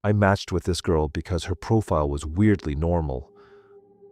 I matched with this girl because her profile was weirdly normal.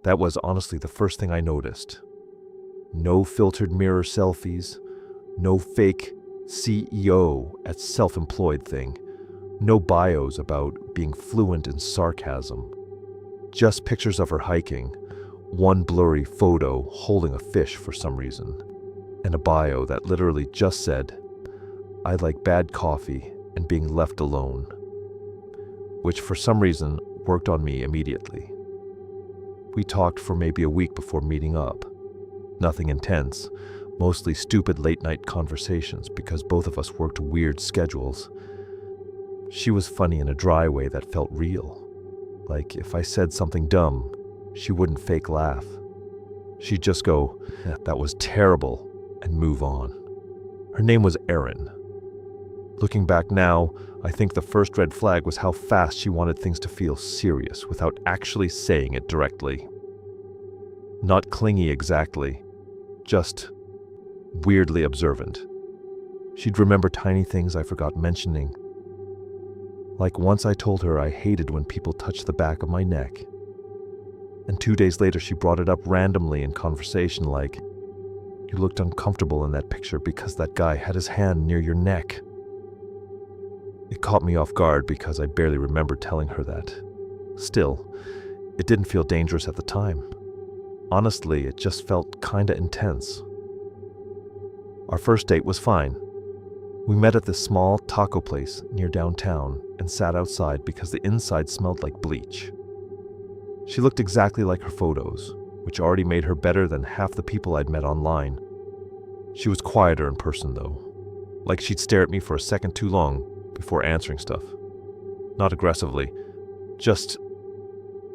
That was honestly the first thing I noticed. No filtered mirror selfies, no fake CEO at self-employed thing, no bios about being fluent in sarcasm. Just pictures of her hiking, one blurry photo holding a fish for some reason, and a bio that literally just said, "I like bad coffee and being left alone," which for some reason worked on me immediately. We talked for maybe a week before meeting up. Nothing intense, mostly stupid late-night conversations because both of us worked weird schedules. She was funny in a dry way that felt real. Like if I said something dumb, she wouldn't fake laugh. She'd just go, "That was terrible," and move on. Her name was Erin. Looking back now, I think the first red flag was how fast she wanted things to feel serious without actually saying it directly. Not clingy exactly, just weirdly observant. She'd remember tiny things I forgot mentioning. Like once I told her I hated when people touched the back of my neck. And 2 days later she brought it up randomly in conversation like, "You looked uncomfortable in that picture because that guy had his hand near your neck." It caught me off guard because I barely remembered telling her that. Still, it didn't feel dangerous at the time. Honestly, it just felt kinda intense. Our first date was fine. We met at this small taco place near downtown and sat outside because the inside smelled like bleach. She looked exactly like her photos, which already made her better than half the people I'd met online. She was quieter in person though, like she'd stare at me for a second too long before answering stuff. Not aggressively, just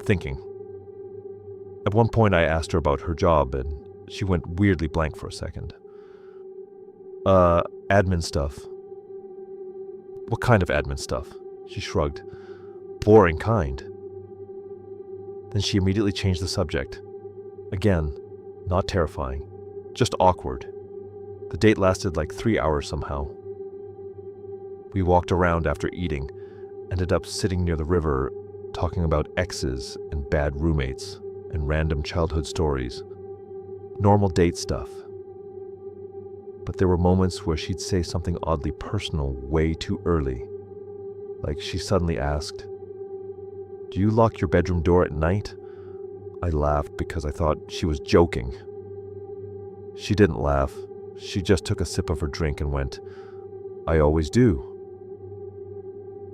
thinking. At one point I asked her about her job and she went weirdly blank for a second. Admin stuff." "What kind of admin stuff?" She shrugged. "Boring kind." Then she immediately changed the subject. Again, not terrifying, just awkward. The date lasted like 3 hours somehow. We walked around after eating, ended up sitting near the river, talking about exes and bad roommates and random childhood stories. Normal date stuff. But there were moments where she'd say something oddly personal way too early. Like she suddenly asked, "Do you lock your bedroom door at night?" I laughed because I thought she was joking. She didn't laugh. She just took a sip of her drink and went, "I always do."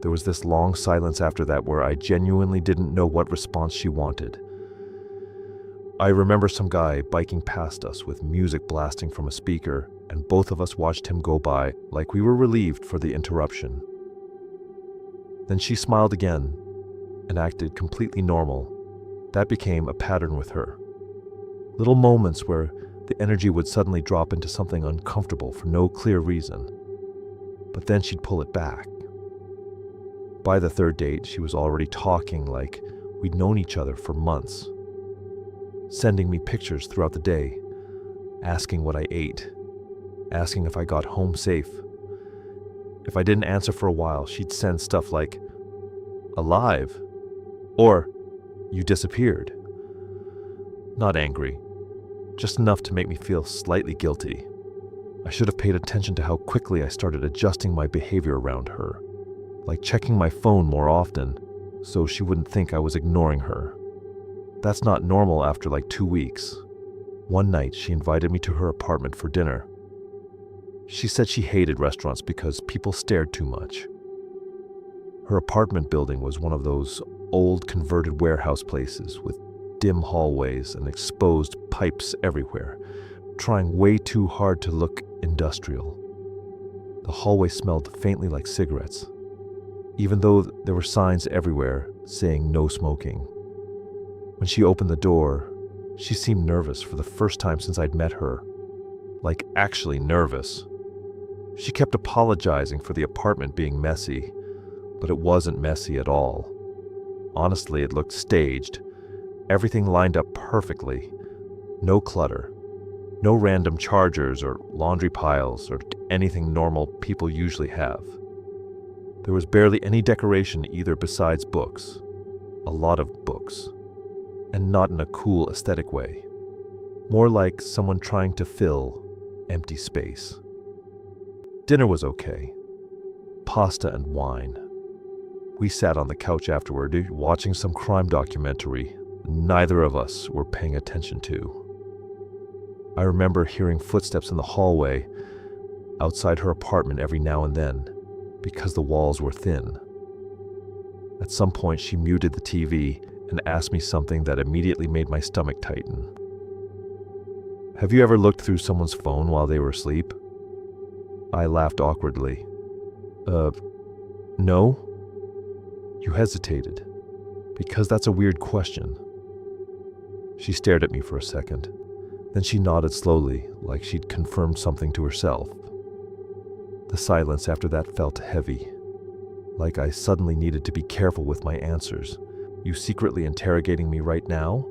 There was this long silence after that where I genuinely didn't know what response she wanted. I remember some guy biking past us with music blasting from a speaker, and both of us watched him go by like we were relieved for the interruption. Then she smiled again and acted completely normal. That became a pattern with her. Little moments where the energy would suddenly drop into something uncomfortable for no clear reason. But then she'd pull it back. By the third date, she was already talking like we'd known each other for months. Sending me pictures throughout the day, asking what I ate, asking if I got home safe. If I didn't answer for a while, she'd send stuff like, "Alive?" or "You disappeared." Not angry, just enough to make me feel slightly guilty. I should have paid attention to how quickly I started adjusting my behavior around her, like checking my phone more often so she wouldn't think I was ignoring her. That's not normal after like 2 weeks. One night, she invited me to her apartment for dinner. She said she hated restaurants because people stared too much. Her apartment building was one of those old converted warehouse places with dim hallways and exposed pipes everywhere, trying way too hard to look industrial. The hallway smelled faintly like cigarettes, even though there were signs everywhere saying no smoking. When she opened the door, she seemed nervous for the first time since I'd met her. Like actually nervous. She kept apologizing for the apartment being messy, but it wasn't messy at all. Honestly, it looked staged. Everything lined up perfectly. No clutter. No random chargers or laundry piles or anything normal people usually have. There was barely any decoration either besides books. A lot of books. And not in a cool aesthetic way. More like someone trying to fill empty space. Dinner was okay. Pasta and wine. We sat on the couch afterward, watching some crime documentary neither of us were paying attention to. I remember hearing footsteps in the hallway outside her apartment every now and then, because the walls were thin. At some point, she muted the TV and asked me something that immediately made my stomach tighten. Have you ever looked through someone's phone while they were asleep? I laughed awkwardly. No? You hesitated, because that's a weird question. She stared at me for a second. Then she nodded slowly, like she'd confirmed something to herself. The silence after that felt heavy, like I suddenly needed to be careful with my answers. You secretly interrogating me right now?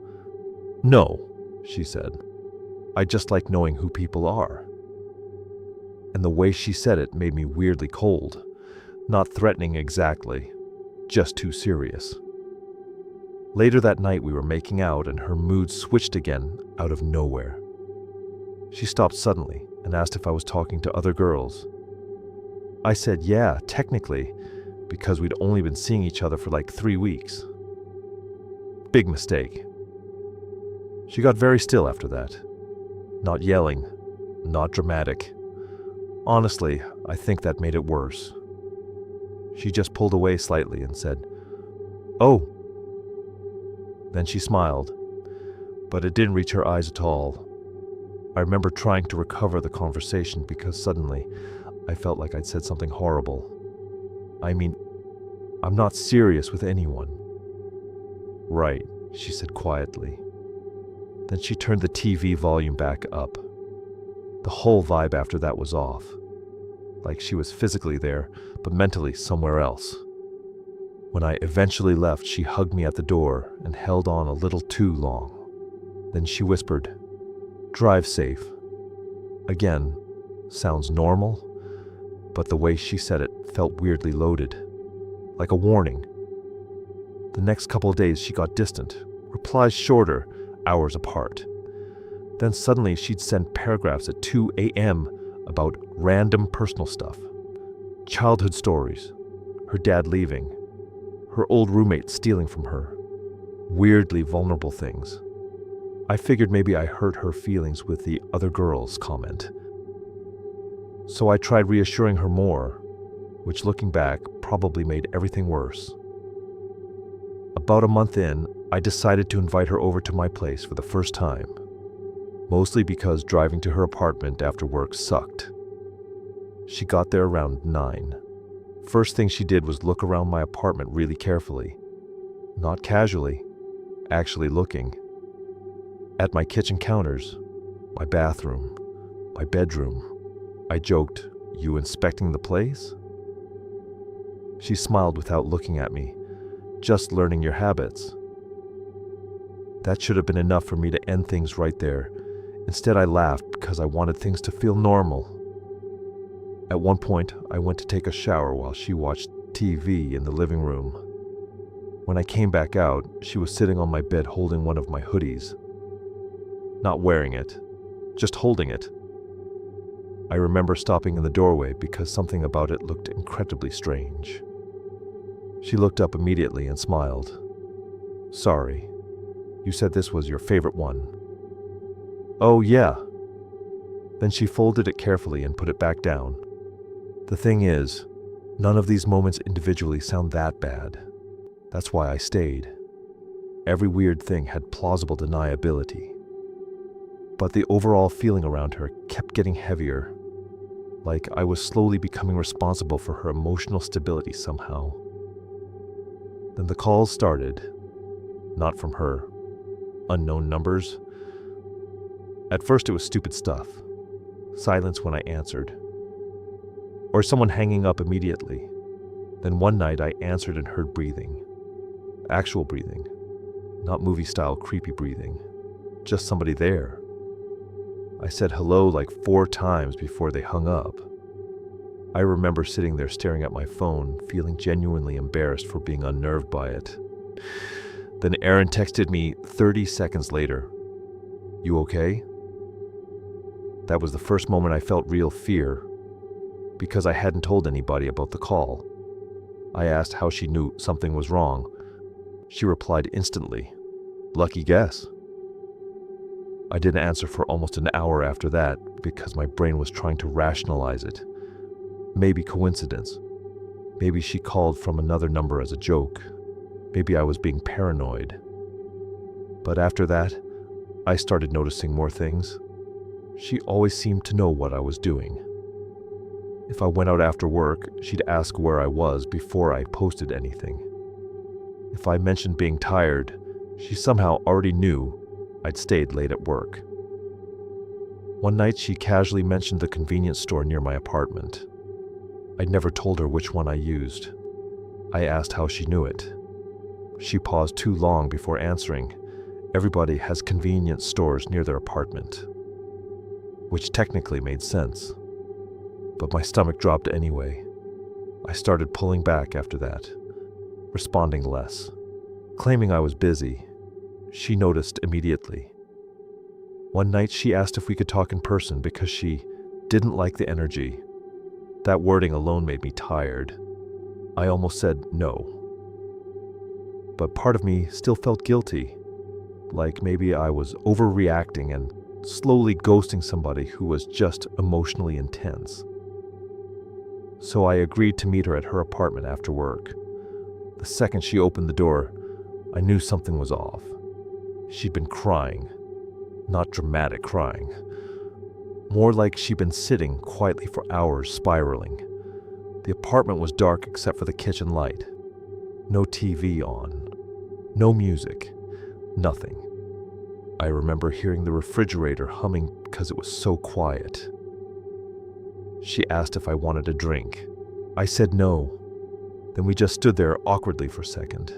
No, she said. I just like knowing who people are. And the way she said it made me weirdly cold. Not threatening exactly, just too serious. Later that night we were making out and her mood switched again out of nowhere. She stopped suddenly and asked if I was talking to other girls. I said yeah, technically, because we'd only been seeing each other for like 3 weeks. Big mistake. She got very still after that. Not yelling, not dramatic. Honestly, I think that made it worse. She just pulled away slightly and said, "Oh." Then she smiled, but it didn't reach her eyes at all. I remember trying to recover the conversation because suddenly I felt like I'd said something horrible. I mean, I'm not serious with anyone. Right, she said quietly. Then she turned the TV volume back up. The whole vibe after that was off. Like she was physically there, but mentally somewhere else. When I eventually left, she hugged me at the door and held on a little too long. Then she whispered, "Drive safe." Again, sounds normal, but the way she said it felt weirdly loaded, like a warning. The next couple of days she got distant, replies shorter, hours apart. Then suddenly she'd send paragraphs at 2 a.m. about random personal stuff. Childhood stories, her dad leaving, her old roommate stealing from her, weirdly vulnerable things. I figured maybe I hurt her feelings with the other girls comment. So I tried reassuring her more, which looking back probably made everything worse. About a month in, I decided to invite her over to my place for the first time, mostly because driving to her apartment after work sucked. She got there around 9. First thing she did was look around my apartment really carefully. Not casually, actually looking. At my kitchen counters, my bathroom, my bedroom. I joked, "You inspecting the place?" She smiled without looking at me. "Just learning your habits." That should have been enough for me to end things right there. Instead, I laughed because I wanted things to feel normal. At one point, I went to take a shower while she watched TV in the living room. When I came back out, she was sitting on my bed holding one of my hoodies. Not wearing it, just holding it. I remember stopping in the doorway because something about it looked incredibly strange. She looked up immediately and smiled. "Sorry, you said this was your favorite one." "Oh, yeah." Then she folded it carefully and put it back down. The thing is, none of these moments individually sound that bad. That's why I stayed. Every weird thing had plausible deniability. But the overall feeling around her kept getting heavier, like I was slowly becoming responsible for her emotional stability somehow. Then the calls started. Not from her. Unknown numbers. At first it was stupid stuff. Silence when I answered. Or someone hanging up immediately. Then one night I answered and heard breathing. Actual breathing. Not movie-style creepy breathing. Just somebody there. I said hello like 4 times before they hung up. I remember sitting there staring at my phone, feeling genuinely embarrassed for being unnerved by it. Then Aaron texted me 30 seconds later, "You okay?" That was the first moment I felt real fear, because I hadn't told anybody about the call. I asked how she knew something was wrong. She replied instantly, "Lucky guess." I didn't answer for almost an hour after that because my brain was trying to rationalize it. Maybe coincidence. Maybe she called from another number as a joke. Maybe I was being paranoid. But after that, I started noticing more things. She always seemed to know what I was doing. If I went out after work, she'd ask where I was before I posted anything. If I mentioned being tired, she somehow already knew I'd stayed late at work. One night, she casually mentioned the convenience store near my apartment. I'd never told her which one I used. I asked how she knew it. She paused too long before answering. Everybody has convenience stores near their apartment, which technically made sense. But my stomach dropped anyway. I started pulling back after that, responding less, claiming I was busy. She noticed immediately. One night she asked if we could talk in person because she didn't like the energy. That wording alone made me tired. I almost said no. But part of me still felt guilty, like maybe I was overreacting and slowly ghosting somebody who was just emotionally intense. So I agreed to meet her at her apartment after work. The second she opened the door, I knew something was off. She'd been crying, not dramatic crying. More like she'd been sitting quietly for hours, spiraling. The apartment was dark except for the kitchen light. No TV on. No music. Nothing. I remember hearing the refrigerator humming because it was so quiet. She asked if I wanted a drink. I said no. Then we just stood there awkwardly for a second.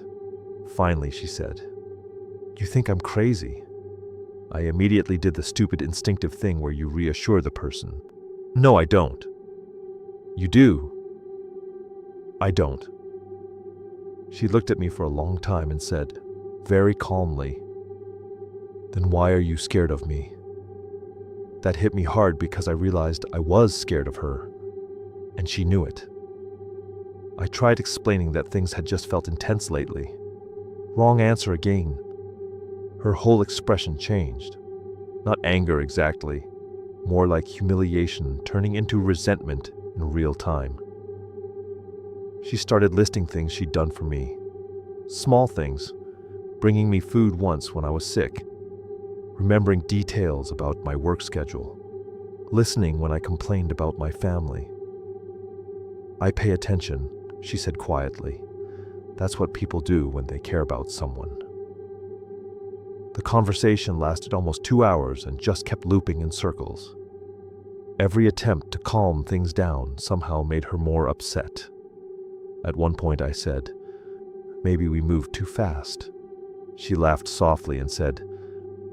Finally, she said, "You think I'm crazy?" I immediately did the stupid instinctive thing where you reassure the person. "No, I don't." "You do." "I don't." She looked at me for a long time and said, very calmly, "Then why are you scared of me?" That hit me hard because I realized I was scared of her, and she knew it. I tried explaining that things had just felt intense lately. Wrong answer again. Her whole expression changed. Not anger exactly, more like humiliation turning into resentment in real time. She started listing things she'd done for me. Small things, bringing me food once when I was sick, remembering details about my work schedule, listening when I complained about my family. "I pay attention," she said quietly. "That's what people do when they care about someone." The conversation lasted almost 2 hours and just kept looping in circles. Every attempt to calm things down somehow made her more upset. At one point I said, "Maybe we moved too fast." She laughed softly and said,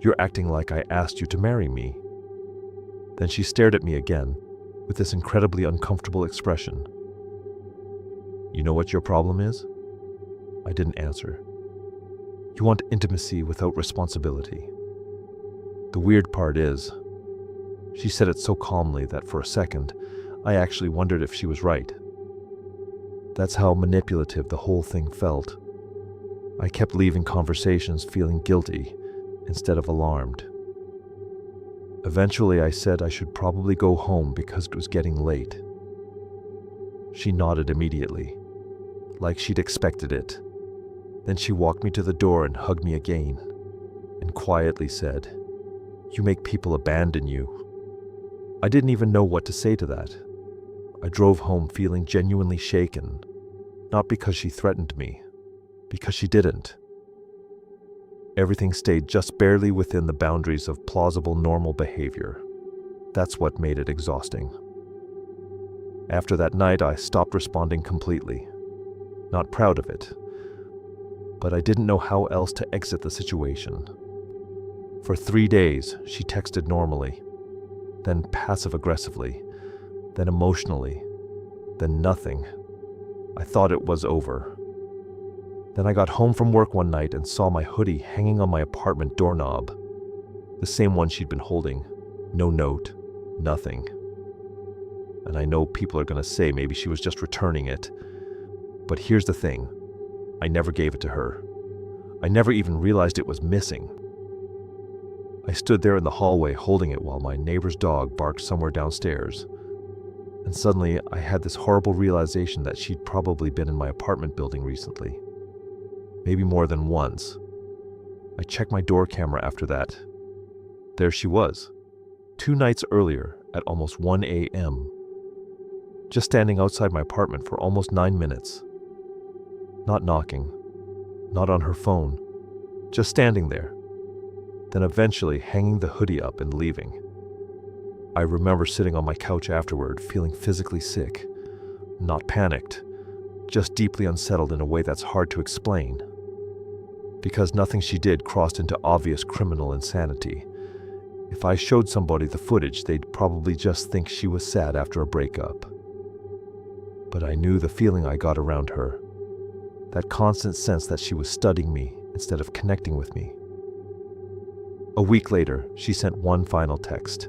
"You're acting like I asked you to marry me." Then she stared at me again with this incredibly uncomfortable expression. "You know what your problem is?" I didn't answer. "You want intimacy without responsibility." The weird part is, she said it so calmly that for a second, I actually wondered if she was right. That's how manipulative the whole thing felt. I kept leaving conversations feeling guilty instead of alarmed. Eventually, I said I should probably go home because it was getting late. She nodded immediately, like she'd expected it. Then she walked me to the door and hugged me again, and quietly said, "You make people abandon you." I didn't even know what to say to that. I drove home feeling genuinely shaken, not because she threatened me, because she didn't. Everything stayed just barely within the boundaries of plausible normal behavior. That's what made it exhausting. After that night, I stopped responding completely. Not proud of it, but I didn't know how else to exit the situation. For 3 days, she texted normally, then passive-aggressively, then emotionally, then nothing. I thought it was over. Then I got home from work one night and saw my hoodie hanging on my apartment doorknob. The same one she'd been holding. No note, nothing. And I know people are going to say maybe she was just returning it. But here's the thing. I never gave it to her. I never even realized it was missing. I stood there in the hallway holding it while my neighbor's dog barked somewhere downstairs. And suddenly I had this horrible realization that she'd probably been in my apartment building recently. Maybe more than once. I checked my door camera after that. There she was, 2 nights earlier at almost 1 a.m. Just standing outside my apartment for almost 9 minutes. Not knocking, not on her phone, just standing there. Then eventually hanging the hoodie up and leaving. I remember sitting on my couch afterward, feeling physically sick, not panicked, just deeply unsettled in a way that's hard to explain. Because nothing she did crossed into obvious criminal insanity. If I showed somebody the footage, they'd probably just think she was sad after a breakup. But I knew the feeling I got around her. That constant sense that she was studying me instead of connecting with me. A week later, she sent one final text.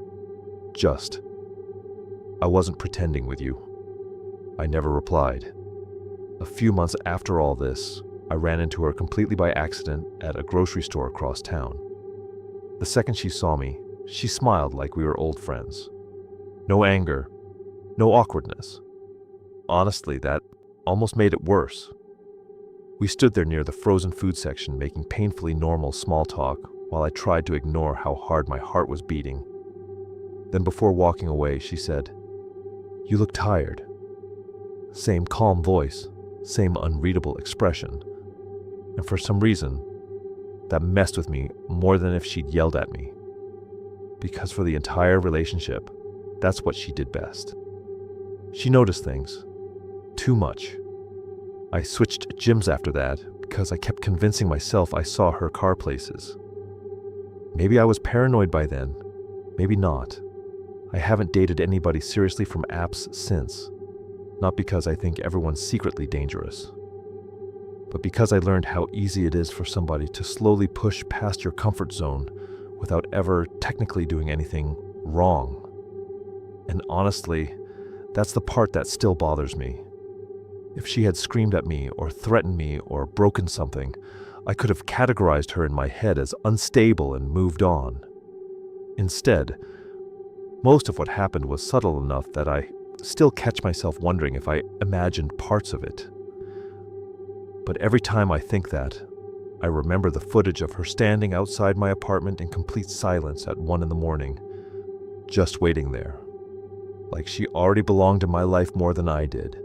Just, I wasn't pretending with you. I never replied. A few months after all this, I ran into her completely by accident at a grocery store across town. The second she saw me, she smiled like we were old friends. No anger, no awkwardness. Honestly, that almost made it worse. We stood there near the frozen food section making painfully normal small talk while I tried to ignore how hard my heart was beating. Then before walking away, she said, "You look tired." Same calm voice, same unreadable expression. And for some reason, that messed with me more than if she'd yelled at me. Because for the entire relationship, that's what she did best. She noticed things. Too much. I switched gyms after that because I kept convincing myself I saw her car places. Maybe I was paranoid by then. Maybe not. I haven't dated anybody seriously from apps since. Not because I think everyone's secretly dangerous, but because I learned how easy it is for somebody to slowly push past your comfort zone without ever technically doing anything wrong. And honestly, that's the part that still bothers me. If she had screamed at me or threatened me or broken something, I could have categorized her in my head as unstable and moved on. Instead, most of what happened was subtle enough that I still catch myself wondering if I imagined parts of it. But every time I think that, I remember the footage of her standing outside my apartment in complete silence at 1 a.m, just waiting there, like she already belonged in my life more than I did.